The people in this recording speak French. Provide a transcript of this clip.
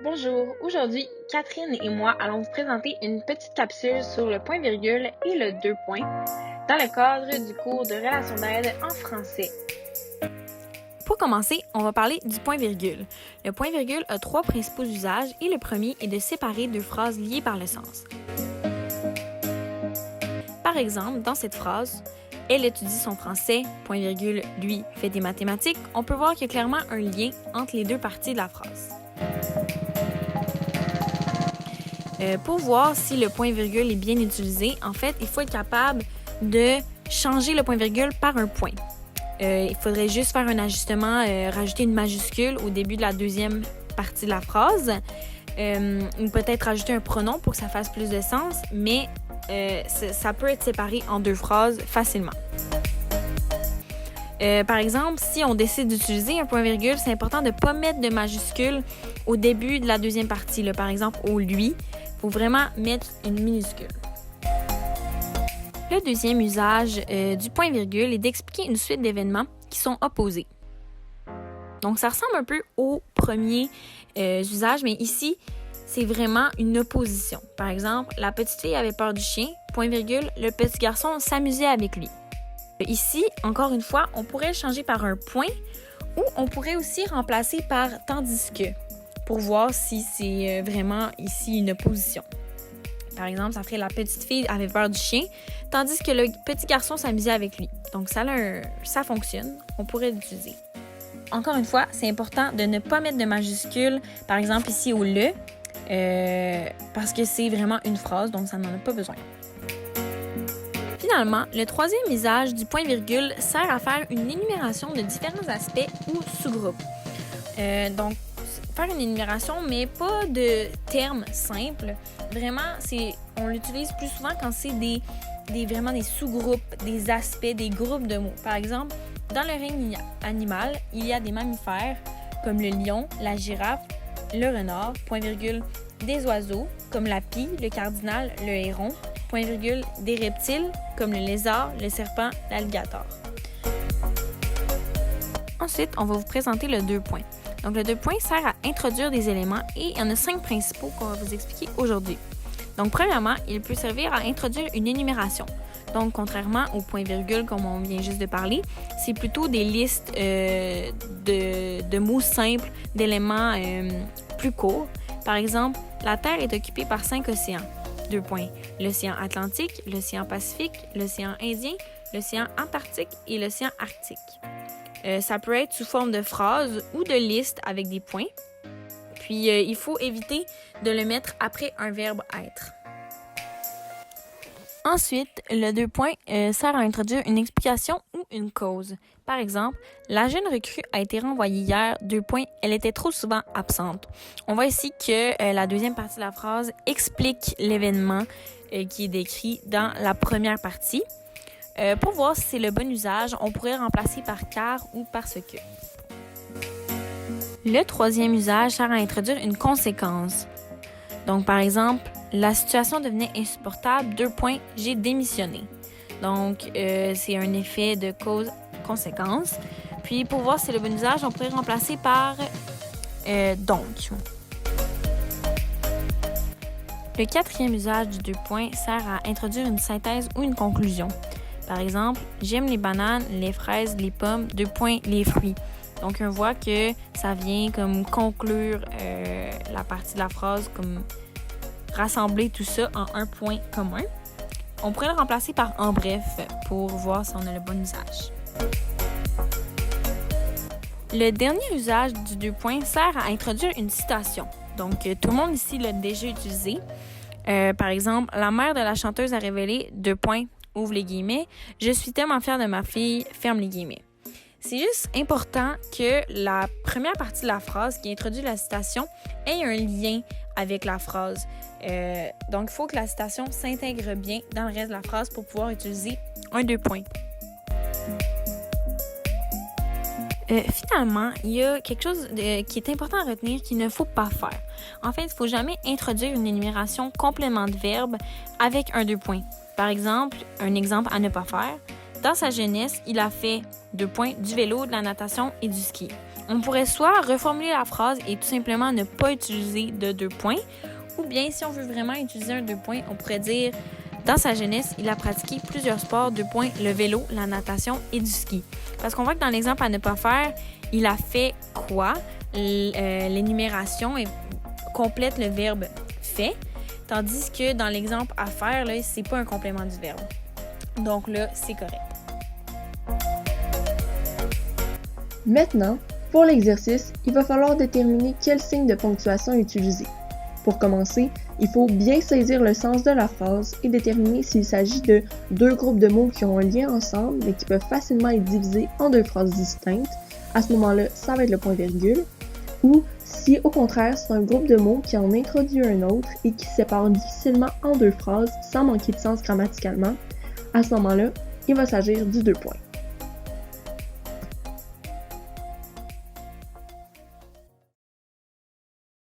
Bonjour, aujourd'hui, Catherine et moi allons vous présenter une petite capsule sur le point-virgule et le deux points dans le cadre du cours de relations d'aide en français. Pour commencer, on va parler du point-virgule. Le point-virgule a trois principaux usages et le premier est de séparer deux phrases liées par le sens. Par exemple, dans cette phrase, « Elle étudie son français, point-virgule, lui fait des mathématiques », on peut voir qu'il y a clairement un lien entre les deux parties de la phrase. Pour voir si le point-virgule est bien utilisé, en fait, il faut être capable de changer le point-virgule par un point. Il faudrait juste faire un ajustement, rajouter une majuscule au début de la deuxième partie de la phrase, ou peut-être rajouter un pronom pour que ça fasse plus de sens, mais ça peut être séparé en deux phrases facilement. Par exemple, si on décide d'utiliser un point-virgule, c'est important de ne pas mettre de majuscule au début de la deuxième partie. Là. Par exemple, au « lui », il faut vraiment mettre une minuscule. Le deuxième usage du point-virgule est d'expliquer une suite d'événements qui sont opposés. Donc, ça ressemble un peu au premier usage, mais ici, c'est vraiment une opposition. Par exemple, la petite fille avait peur du chien, point-virgule, le petit garçon s'amusait avec lui. Ici, encore une fois, on pourrait le changer par un point ou on pourrait aussi remplacer par « tandis que » pour voir si c'est vraiment ici une opposition. Par exemple, ça ferait « la petite fille avait peur du chien », tandis que le petit garçon s'amusait avec lui. Donc, ça fonctionne. On pourrait l'utiliser. Encore une fois, c'est important de ne pas mettre de majuscule, par exemple ici au « le », parce que c'est vraiment une phrase, donc ça n'en a pas besoin. Finalement, le troisième usage du point-virgule sert à faire une énumération de différents aspects ou sous-groupes. Donc, faire une énumération, mais pas de termes simples. Vraiment, on l'utilise plus souvent quand c'est vraiment des sous-groupes, des aspects, des groupes de mots. Par exemple, dans le règne animal, il y a des mammifères comme le lion, la girafe, le renard, point-virgule, des oiseaux comme la pie, le cardinal, le héron, point-virgule, des reptiles comme le lézard, le serpent, l'alligator. Ensuite, on va vous présenter le deux points. Donc, le deux points sert à introduire des éléments et il y en a 5 principaux qu'on va vous expliquer aujourd'hui. Donc, premièrement, il peut servir à introduire une énumération. Donc, contrairement au point-virgule, comme on vient juste de parler, c'est plutôt des listes de mots simples, d'éléments plus courts. Par exemple, la Terre est occupée par 5 océans. Deux points. L'océan Atlantique, l'océan Pacifique, l'océan Indien, l'océan Antarctique et l'océan Arctique. Ça peut être sous forme de phrase ou de liste avec des points. Puis, il faut éviter de le mettre après un verbe être. Ensuite, le deux points sert à introduire une explication ou une cause. Par exemple, la jeune recrue a été renvoyée hier, deux points, elle était trop souvent absente. On voit ici que la deuxième partie de la phrase explique l'événement qui est décrit dans la première partie. Pour voir si c'est le bon usage, on pourrait remplacer par « car » ou « parce que ». Le troisième usage sert à introduire une conséquence. Donc, par exemple, la situation devenait insupportable, deux points, j'ai démissionné. Donc, c'est un effet de cause-conséquence. Puis, pour voir si c'est le bon usage, on pourrait remplacer par donc. Le quatrième usage du deux points sert à introduire une synthèse ou une conclusion. Par exemple, j'aime les bananes, les fraises, les pommes, deux points, les fruits. Donc, on voit que ça vient comme conclure la partie de la phrase, comme rassembler tout ça en un point commun. On pourrait le remplacer par « en bref » pour voir si on a le bon usage. Le dernier usage du deux points sert à introduire une citation. Donc, tout le monde ici l'a déjà utilisé. Par exemple, la mère de la chanteuse a révélé, deux points, ouvre les guillemets, « Je suis tellement fière de ma fille, ferme les guillemets ». C'est juste important que la première partie de la phrase qui introduit la citation ait un lien avec la phrase. Donc, il faut que la citation s'intègre bien dans le reste de la phrase pour pouvoir utiliser un deux points. Finalement, il y a quelque chose qui est important à retenir qu'il ne faut pas faire. En fait, il ne faut jamais introduire une énumération complément de verbe avec un deux points. Par exemple, un exemple à ne pas faire. Dans sa jeunesse, il a fait, deux points, du vélo, de la natation et du ski. On pourrait soit reformuler la phrase et tout simplement ne pas utiliser de 2 points, ou bien si on veut vraiment utiliser un 2 points, on pourrait dire « Dans sa jeunesse, il a pratiqué plusieurs sports, 2 points, le vélo, la natation et du ski. » Parce qu'on voit que dans l'exemple à ne pas faire, il a fait quoi? L'énumération complète le verbe « fait », tandis que dans l'exemple à faire, là, c'est pas un complément du verbe. Donc là, c'est correct. Maintenant, pour l'exercice, il va falloir déterminer quel signe de ponctuation utiliser. Pour commencer, il faut bien saisir le sens de la phrase et déterminer s'il s'agit de 2 groupes de mots qui ont un lien ensemble mais qui peuvent facilement être divisés en 2 phrases distinctes. À ce moment-là, ça va être le point-virgule. Ou si au contraire, c'est un groupe de mots qui en introduit un autre et qui se sépare difficilement en 2 phrases sans manquer de sens grammaticalement. À ce moment-là, il va s'agir du 2 points.